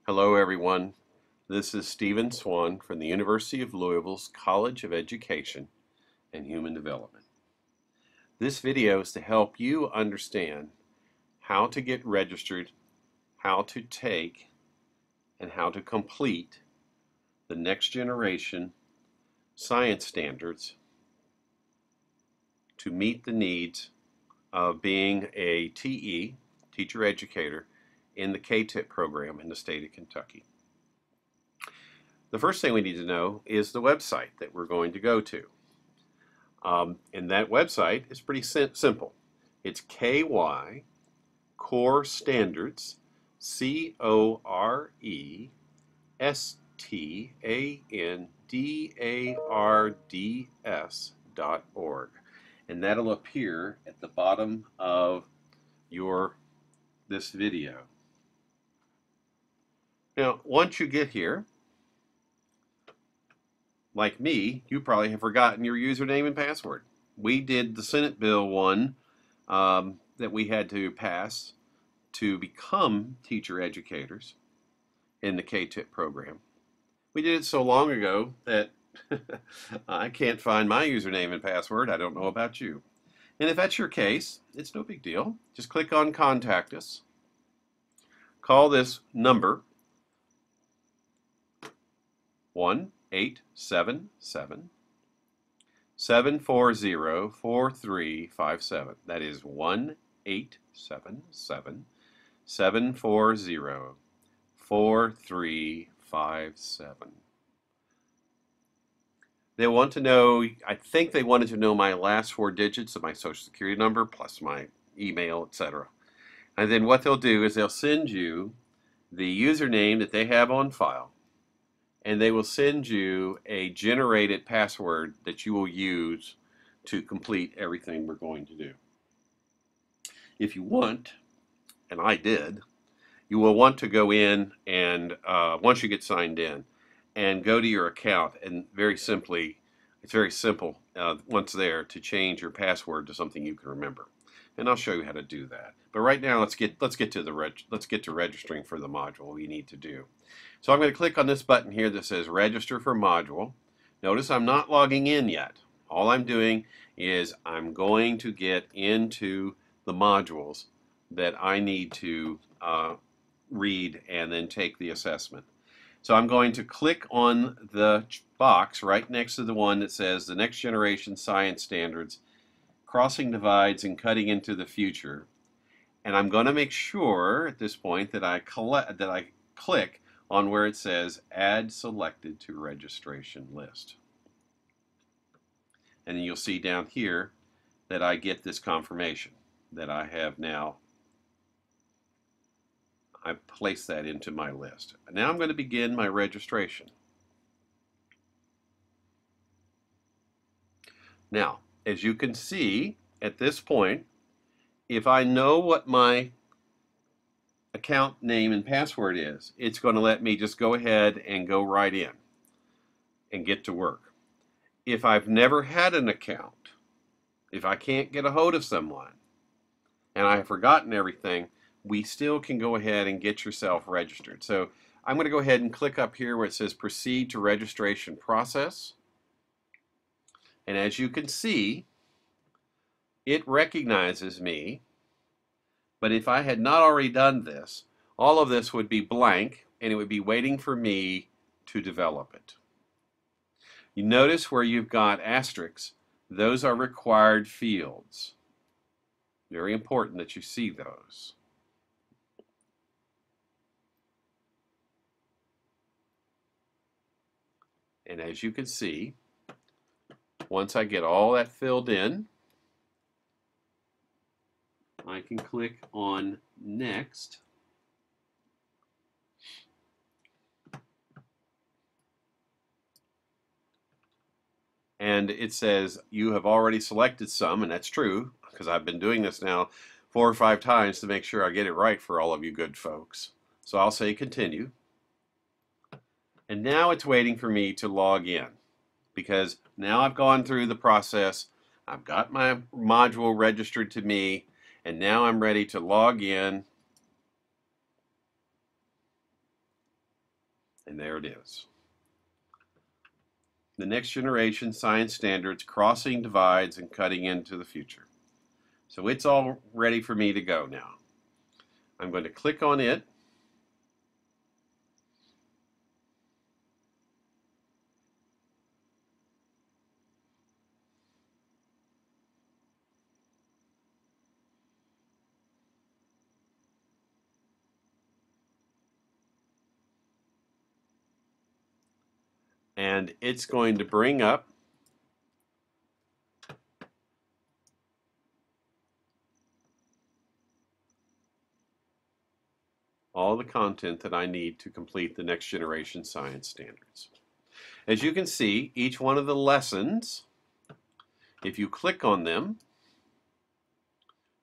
Hello everyone, this is Stephen Swan from the University of Louisville's College of Education and Human Development. This video is to help you understand how to get registered, how to take, and how to complete the next generation science standards to meet the needs of being a TE, teacher educator, in the KTIP program in the state of Kentucky. The first thing we need to know is the website that we're going to go to. And that website is pretty simple. It's KY Core Standards, CORESTANDARDS.org. And that'll appear at the bottom of this video. Now, once you get here, like me, you probably have forgotten your username and password. We did the Senate Bill one that we had to pass to become teacher educators in the KTIP program. We did it so long ago that I can't find my username and password. I don't know about you. And if that's your case, it's no big deal. Just click on Contact Us. Call this number 1-877-740-4357. That is 1-877-740-4357. They want to know, I think they wanted to know my last 4 digits of my social security number plus my email, etc. And then what they'll do is they'll send you the username that they have on file, and they will send you a generated password that you will use to complete everything we're going to do. If you want, and I did, you will want to go in and once you get signed in, and go to your account, and very simply, it's very simple once there to change your password to something you can remember. And I'll show you how to do that. But right now, let's get to registering for the module we need to do. So I'm going to click on this button here that says Register for Module. Notice I'm not logging in yet. All I'm doing is I'm going to get into the modules that I need to read and then take the assessment. So I'm going to click on the box right next to the one that says the Next Generation Science Standards, Crossing Divides and Cutting into the Future. And I'm going to make sure at this point that I click on where it says Add Selected to Registration List. And then you'll see down here that I get this confirmation that I have now placed that into my list. Now I'm going to begin my registration. Now, as you can see at this point, if I know what my account name and password is, it's going to let me just go ahead and go right in and get to work. If I've never had an account, if I can't get a hold of someone, and I've forgotten everything, we still can go ahead and get yourself registered. So I'm going to go ahead and click up here where it says Proceed to Registration Process. And as you can see, it recognizes me. But if I had not already done this, all of this would be blank and it would be waiting for me to develop it. You notice where you've got asterisks, those are required fields. Very important that you see those. And as you can see, once I get all that filled in, I can click on Next. And it says you have already selected some, and that's true because I've been doing this now 4 or 5 times to make sure I get it right for all of you good folks. So I'll say Continue. And now it's waiting for me to log in because now I've gone through the process. I've got my module registered to me, and now I'm ready to log in And there it is. The Next Generation Science Standards, Crossing Divides and Cutting into the Future. So it's all ready for me to go now. I'm going to click on it. And it's going to bring up all the content that I need to complete the Next Generation Science Standards. As you can see, each one of the lessons, if you click on them,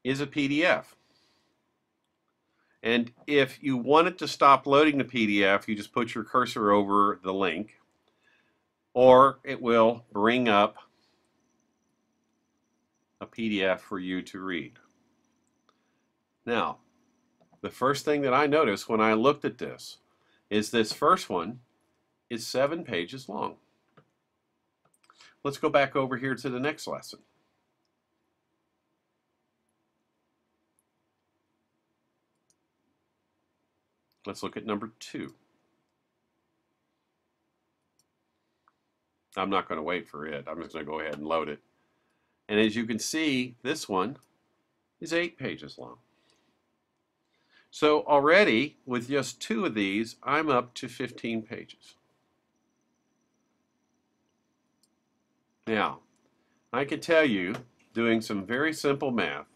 is a PDF. And if you want it to stop loading the PDF, you just put your cursor over the link, or it will bring up a PDF for you to read. Now, the first thing that I noticed when I looked at this is this first one is 7 pages long. Let's go back over here to the next lesson. Let's look at number 2. I'm not going to wait for it. I'm just going to go ahead and load it. And as you can see, this one is 8 pages long. So already, with just 2 of these, I'm up to 15 pages. Now, I can tell you, doing some very simple math,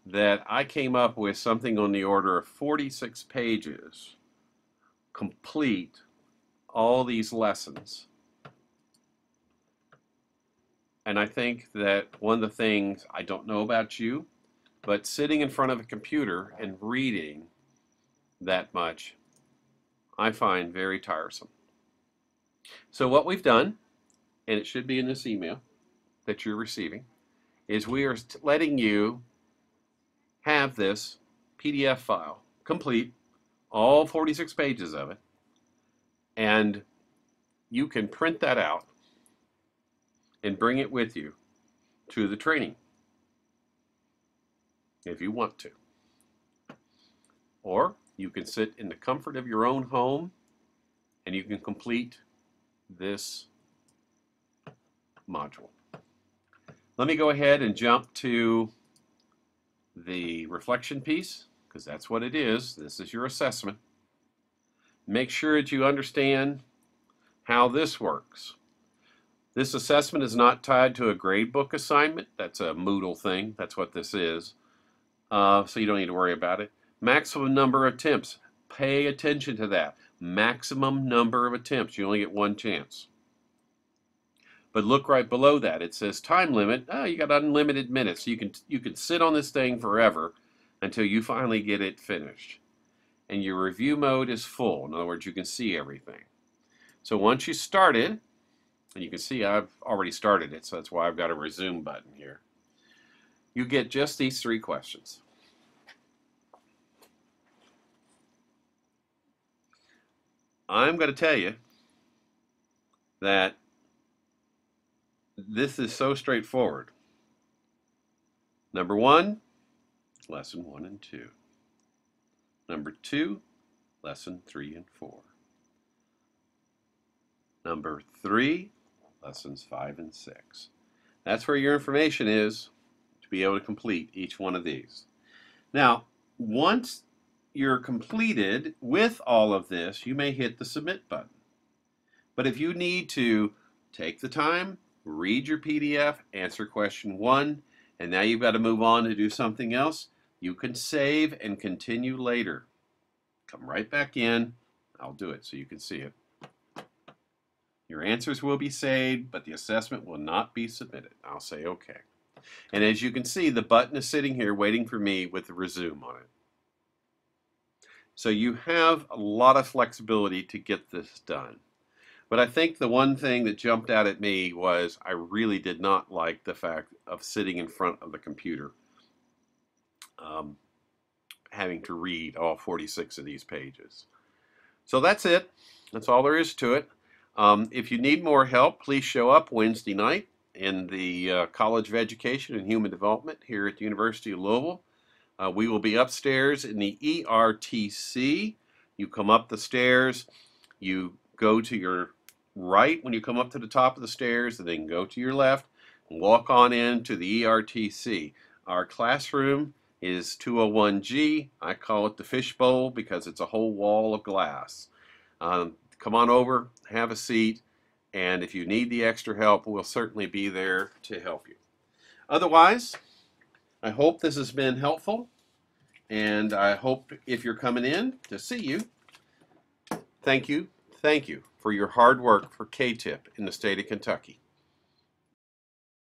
that I came up with something on the order of 46 pages, complete all these lessons. And I think that one of the things, I don't know about you, but sitting in front of a computer and reading that much, I find very tiresome. So what we've done, and it should be in this email that you're receiving, is we are letting you have this PDF file complete, all 46 pages of it, and you can print that out and bring it with you to the training if you want to. Or you can sit in the comfort of your own home and you can complete this module. Let me go ahead and jump to the reflection piece, because that's what it is. This is your assessment. Make sure that you understand how this works. This assessment is not tied to a gradebook assignment. That's a Moodle thing. That's what this is. So you don't need to worry about it. Maximum number of attempts. Pay attention to that. Maximum number of attempts. You only get 1 chance. But look right below that. It says time limit. Oh, you got unlimited minutes. You can sit on this thing forever until you finally get it finished. And your review mode is full. In other words, you can see everything. So once you start it, and you can see I've already started it, so that's why I've got a resume button here. You get just these 3 questions. I'm going to tell you that this is so straightforward. Number 1, lesson 1 and 2. Number 2, lesson 3 and 4. Number 3, lessons 5 and 6. That's where your information is to be able to complete each one of these. Now, once you're completed with all of this, you may hit the submit button. But if you need to take the time, read your PDF, answer question 1, and now you've got to move on to do something else, you can save and continue later. Come right back in. I'll do it so you can see it. Your answers will be saved, but the assessment will not be submitted. I'll say okay. And as you can see, the button is sitting here waiting for me with the resume on it. So you have a lot of flexibility to get this done. But I think the one thing that jumped out at me was I really did not like the fact of sitting in front of the computer, having to read all 46 of these pages. So that's it. That's all there is to it. If you need more help, please show up Wednesday night in the College of Education and Human Development here at the University of Louisville. We will be upstairs in the ERTC. You come up the stairs, you go to your right when you come up to the top of the stairs, and then go to your left and walk on into the ERTC. Our classroom is 201G. I call it the fishbowl because it's a whole wall of glass. Come on over, have a seat, and if you need the extra help, we'll certainly be there to help you. Otherwise, I hope this has been helpful, and I hope if you're coming in to see you, thank you for your hard work for K-TIP in the state of Kentucky.